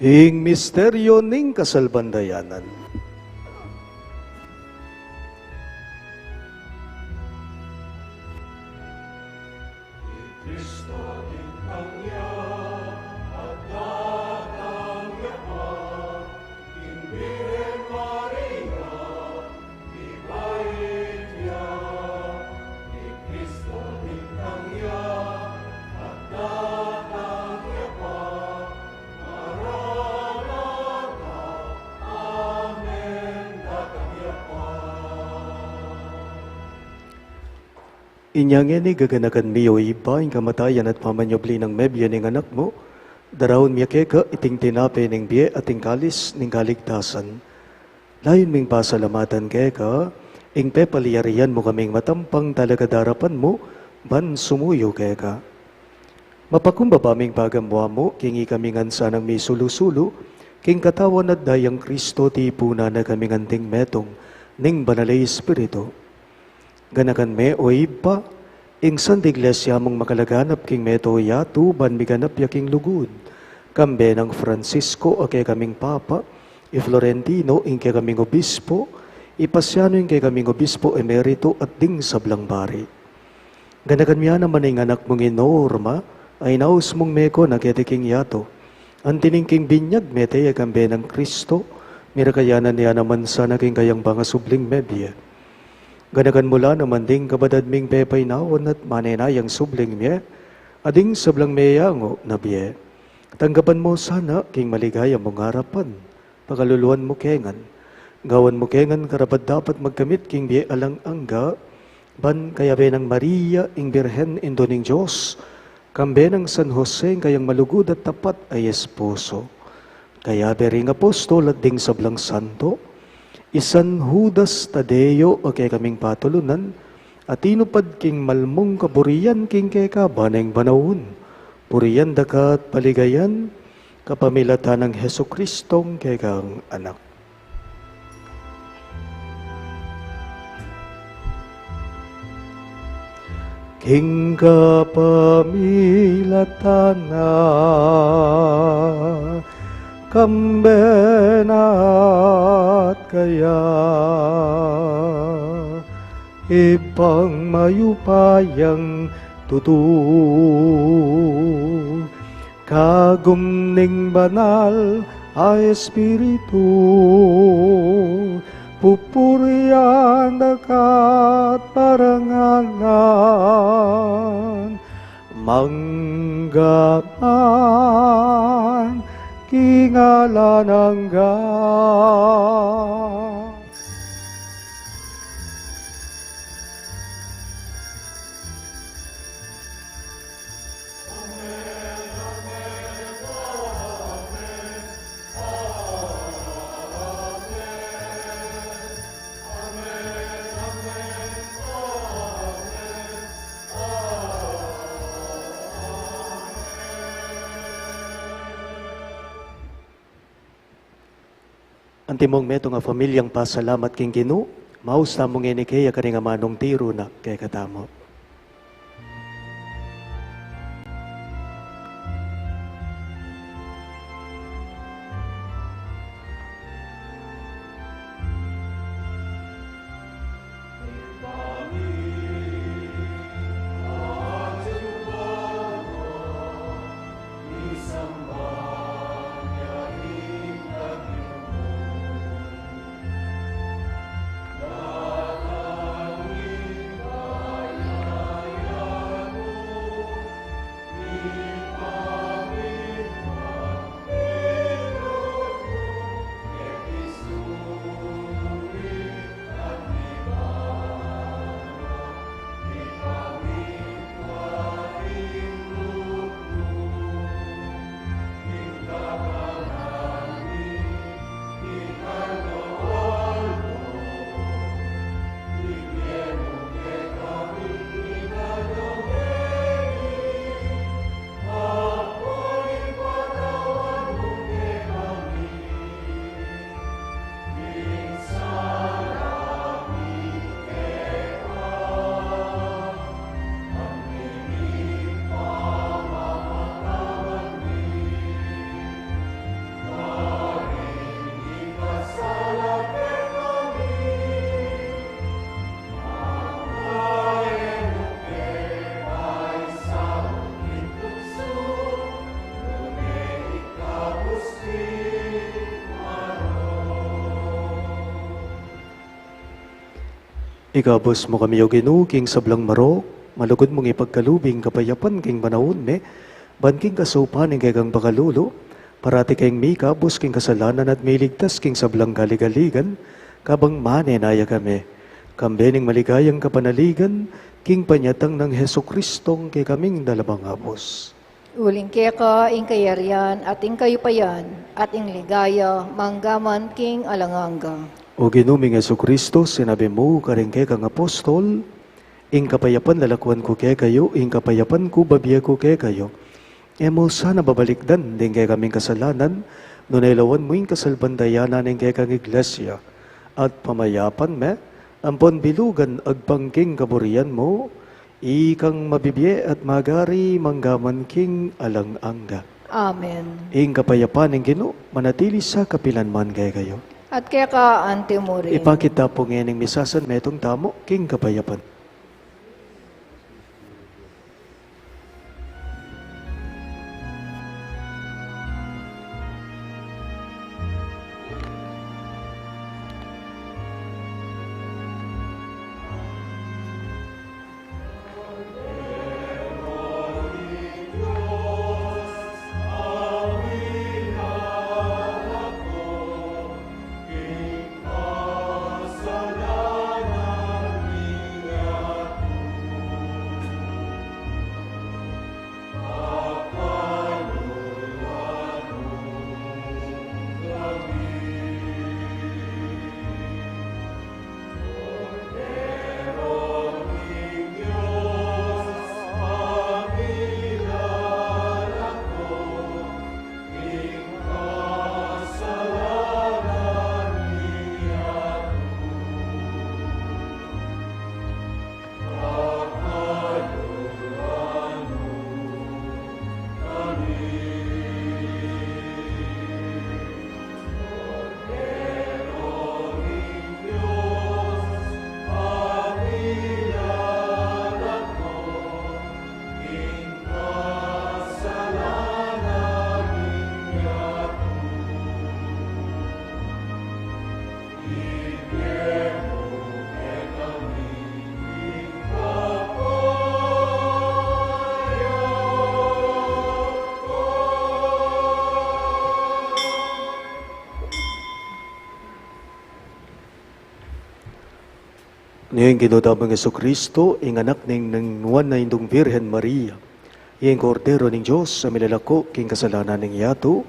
Ing misteryo ning kasalbandayanan. Cristo tintangya at datangya pa, in Virgen Maria, ibait niya. Ni Cristo tintangya at datangya pa, Maranatha, Amen, datangya pa. Inyang ni gaganakan miyo iba ing kamatayan at pamanyobli ng mebya ning anak mo, darawon miya keka iting tinape ning biye at ing kalis ning kaligtasan. Layon ming pasalamatan keka, ing pepaliyarian mo kaming matampang talaga darapan mo, ban sumuyo keka. Mapakumbaba ming pagamwa mo, kingi kami ngansa ng mi sulu-sulu, king katawan at dayang Kristo ti puna na kami nganting metong, ning banalay Espiritu. Ganakan me o iba, ing san iglesia mong makalaganap king meto yatu ban miganap yaking lugud. Kambe ng Francisco o kay kaming Papa, i Florentino ing kay kaming obispo, ipasyano ing kay kaming obispo emerito at ding sablang bari. Ganakan miya naman ing anak mong inorma, ay naus mong meko na ketiking yato. Antining king binyag mete kambe ng Kristo, mirakayanan niya naman sa naging kayang banga subling mebye. Ganakan mula naman ding kabadad ming pepay naon at manenayang subling miye, ading sablang meyango na biye. Tanggapan mo sana king maligaya mong harapan, pakaluluan mo kengan. Gawan mo kengan karapat dapat magkamit king biye alang angga, ban kaya benang Maria ing Birhen indoning Diyos, kambe ng San Jose kayang malugod at tapat ay esposo. Kaya bering apostol at ding sablang santo, isan Judas Tadeo o kay kaming patulunan, at inupad king malmong kaburian king keka baneng banawon. Puriyan dakat paligayan, kapamilatan ng Heso Kristong kekang anak. King kapamilatan na kambenat kaya ipang mayupayang tutu kagumning banal ay espiritu pupurian dakat parangalan manggaman kingalan hangga. Antimong meto nga pamilyang pasalamat king Ginoo, maus tamong inikaya kani nga manong tiro na kay katamo. Igabos mo kami o Ginoo king sablang marok, malugod mong ipagkalubing kapayapan king manawon me, ban king kasupaning kang pakalulo, parati kayong may kabos king kasalanan at may ligtas king sablang galigaligan, kabang manenaya kami. Kambening maligayang kapanaligan, king panyatang ng Heso Kristong kay kaming dalabang abos. Uling keka, ing kayarian, at ing kayupayan, at ing ligaya, manggaman king alanganga. O ginuming Heso Kristo, sinabi mo, karingke kang apostol, ing kapayapan lalakwan ko kay kayo, ing kapayapan ko babiya ko kay kayo. Emo sana babalikdan, din kay kaming kasalanan, nunailawan mo ing kasalbandayanan ing kay kang iglesia. At pamayapan me, ampon bilugan agpangking kaburian mo, ikang mabibiye at magari manggaman king alanganga. Amen. Ing kapayapan ing Ginoo, manatili sa kapilanman kay kayo. At keka, ante mo rin. Ipakita po ngayon misasan metong tamo, king kapayapan. Ngayon ginodamang Yesu Kristo, ing anak ning nangnuan na indong Virhen Maria, ing kordero ning Diyos sa milalako king kasalanan ning yato,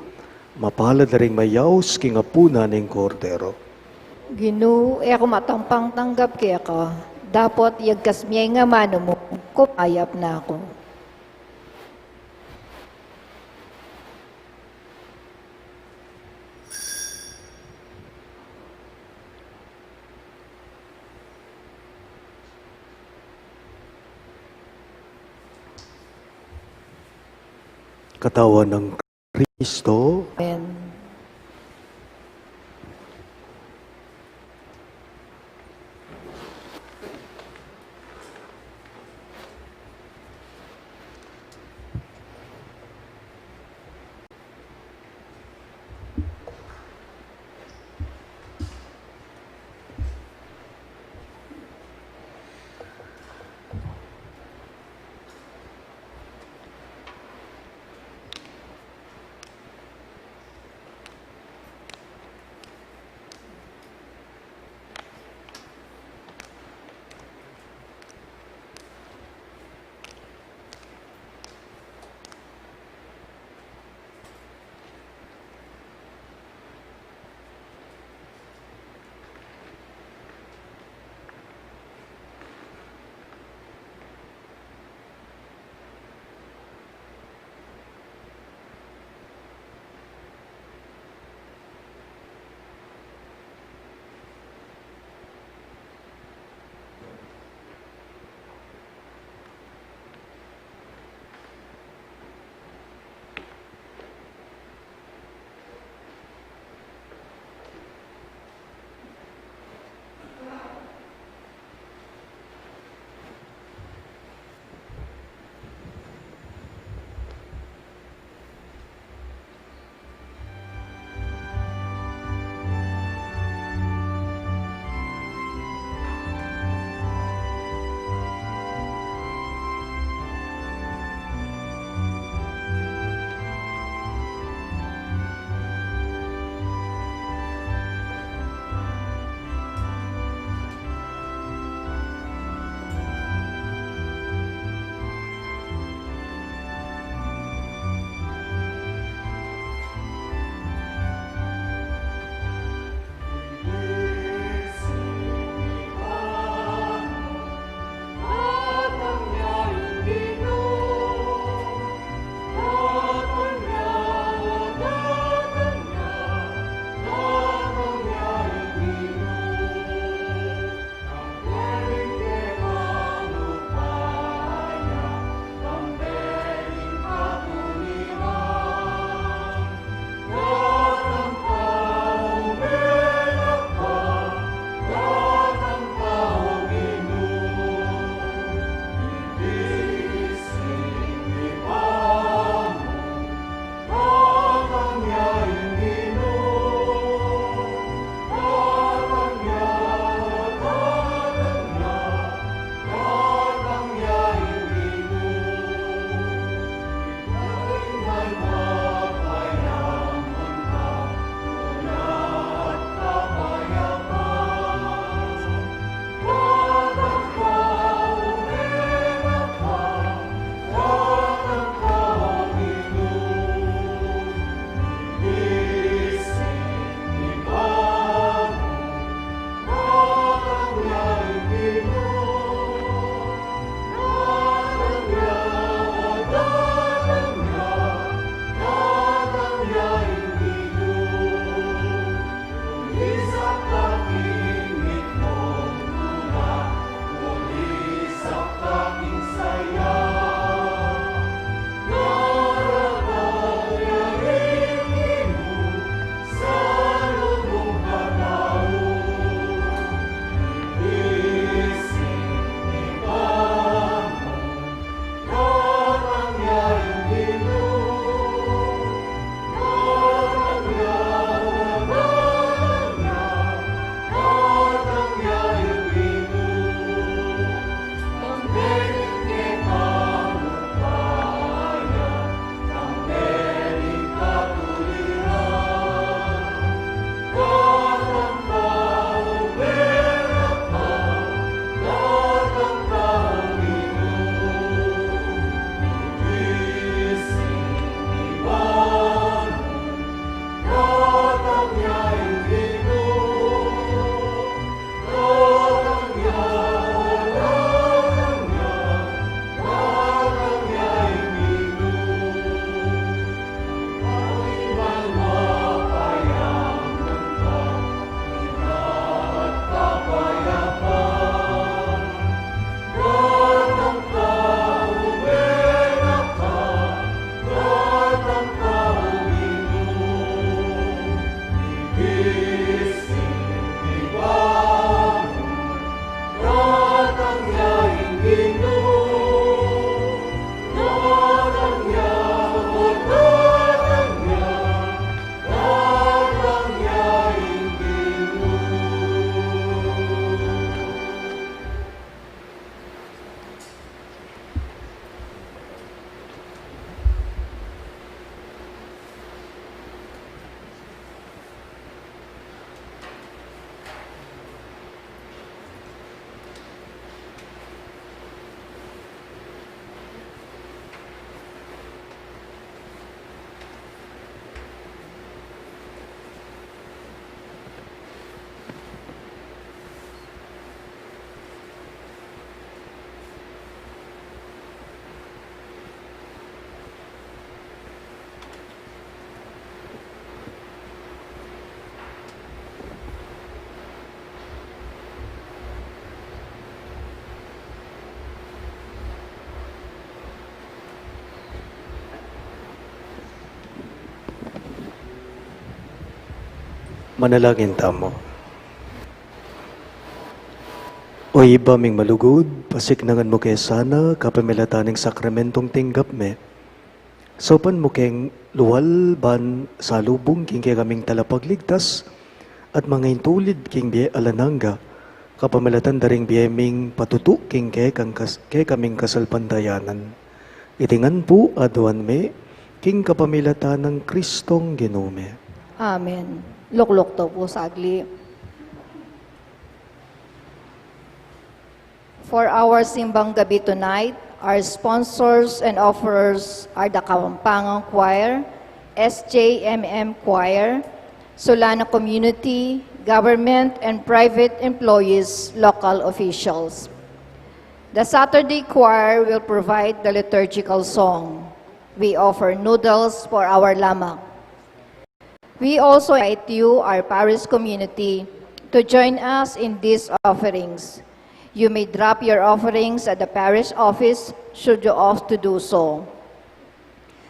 mapalad na ring mayaos king apuna ning kordero. Ginu, ako matampang tanggap keka. Dapat yagkas miyay nga mano mo, kupayap na ako. Katawan ng Kristo, Amen. Manalangin tamo. O iba ming malugod, pasiknangan mo kay sana, kapamilataning sakramentong tinggap me. Sopan mo keng luwal ban sa lubong king kay kaming talapagligtas, at mga intulid king biye alananga, kapamilatan daring biye ming patutu king kay kaming kasalpandayanan. Itingan po aduan me, king kapamilatan ng Kristong Ginome. Amen. Luklok to po sagli. For our simbang gabi tonight, our sponsors and offerers are the Kapampangan Choir, SJMM Choir, Solana Community, government and private employees, local officials. The Saturday choir will provide the liturgical song. We offer noodles for our lamak. We also invite you, our parish community, to join us in these offerings. You may drop your offerings at the parish office should you opt to do so.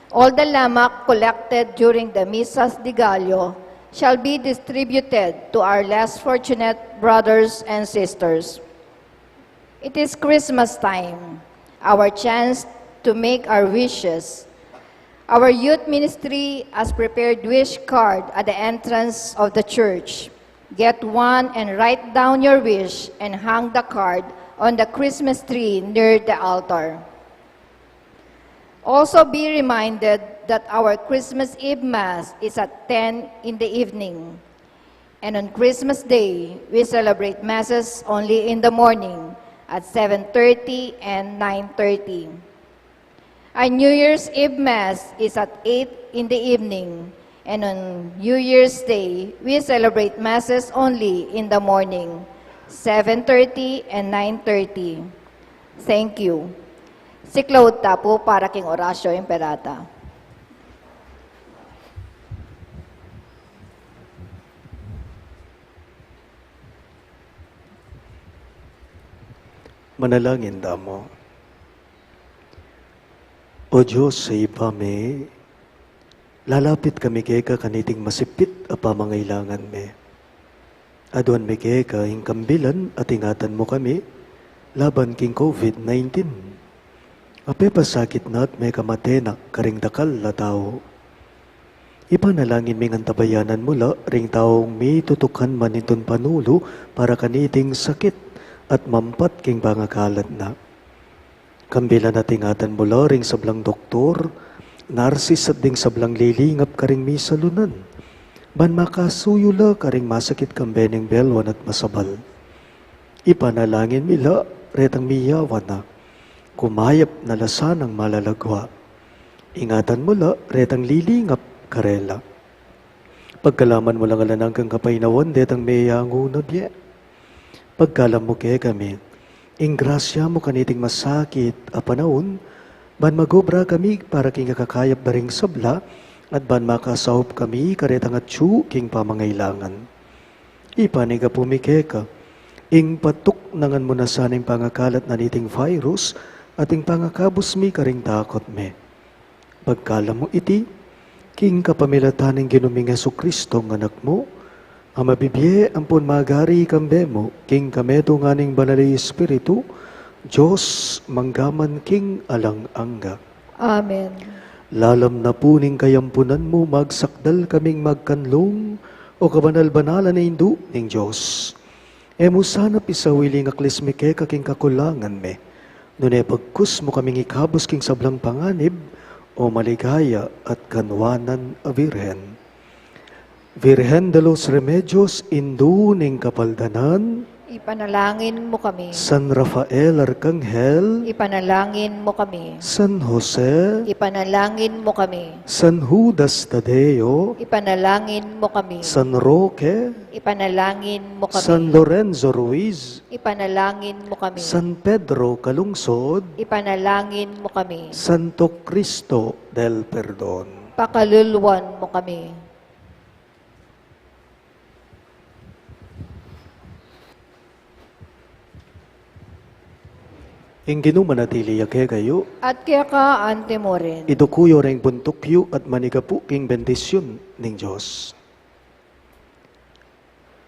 All the lamak collected during the Misas de Gallo shall be distributed to our less fortunate brothers and sisters. It is Christmas time, our chance to make our wishes. Our youth ministry has prepared wish card at the entrance of the church. Get one and write down your wish and hang the card on the Christmas tree near the altar. Also be reminded that our Christmas Eve Mass is at 10 in the evening. And on Christmas Day, we celebrate Masses only in the morning at 7:30 and 9:30. Our New Year's Eve Mass is at 8 in the evening. And on New Year's Day, we celebrate Masses only in the morning, 7:30 and 9:30. Thank you. Si Claude Tapo para king Horacio Imperata. Manalangin damo. O Diyos sa ipame, lalapit kami kay ka kaniting masipit a pamangailangan me. Aduan me kay ka hingkambilan at ingatan mo kami laban king COVID-19. Ape pasakit na at may kamatenak karing dakal na tao. Ipanalangin mi ngantabayanan mula ring taong mi tutukan man iton panulo para kaniting sakit at mampat king pangakalat na. Kambilan at ingatan mula ring sablang doktor, narsis at ding sablang lilingap karing misalunan. Ban makasuyula karing masakit kambeneng belwan at masabal. Ipanalangin mila retang miyawa na. Kumayap na lasan ang malalagwa. Ingatan mula retang lilingap karela. Pagkalaman mo lang alanang kang kapainawan detang meyango na biye. Pagkalam mo kaya kami, ingrasya mo kaniting masakit a panahon, ban magobra kami para king kakayap baring sabla, at ban makasahop kami karetang at king pamangailangan. Ipaniga pumikeka, ing patuk nangan mo na saning pangakalat na niting virus, at ing pangakabos mi karing takot me. Pagkala mo iti, king kapamilataning ginuming Yesu Kristo ng anak mo, ang mabibye ampun magari kambe mo, king kameto nganing banali Espiritu, Diyos manggaman king alang angga. Amen. Lalam na puning kayampunan mo, magsakdal kaming magkanlong, o kabanal-banalan na indu ning Diyos. Emo sana pisawiling aklismike kaking kakulangan me, nune pagkus mo kaming ikabos king sablang panganib, o maligaya at kanwanan a Virhen. Virhen de los Remedios, indu ning kapaldanan, Ipanalangin mo kami. San Rafael Arcangel, Ipanalangin mo kami. San Jose, Ipanalangin mo kami. San Judas Tadeo, Ipanalangin mo kami. San Roque, Ipanalangin mo kami. San Lorenzo Ruiz, Ipanalangin mo kami. San Pedro Calungsod, Ipanalangin mo kami. Santo Cristo del Perdon. Pakaluluwan mo kami. Ing ginumanatili yake kayo, At kaya ka, ante mo rin. idukuyo ring buntukyo at manigapu king bendisyon ning Diyos.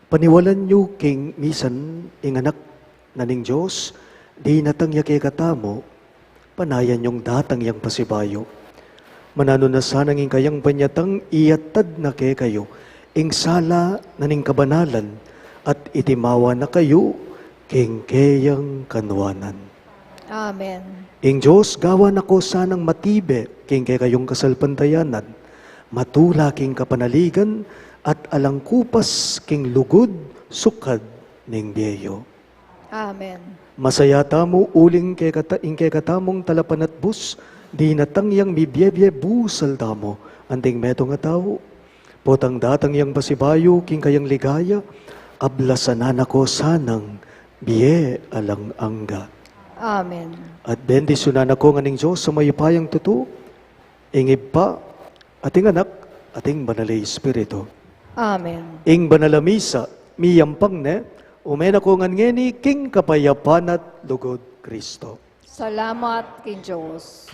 Paniwalan nyo king misan inganak na ning Diyos, di natangya kay katamo, panayan yung datang yang pasibayo. Manano na sanang ing kayang banyatang iyatad na kay kayo, ing sala na ning kabanalan, at itimawa na kayo, king kayang kanwanan. Amen. Ing Diyos, gawa na ko sanang matibe, king kay kayong kasalpantayanan, matula king kapanaligan, at alangkupas king lugod, sukad ning biyeyo. Amen. Masayata mo uling ing kay katamong talapan at bus, di natangyang mibyebye busal tamo, anting meto nga tao. Potang datang yang basibayo, king kayang ligaya, ablasanan ako sanang biye alang angga. Amen. At bendisyonan ako nga ning Diyos sa mayupayang tuto, ingib pa, ating anak, ating banalay Espiritu. Amen. Ing banalamisa, miyampang ne, umen ako ngan ngeni, king kapayapan at lugod Kristo. Salamat king Diyos.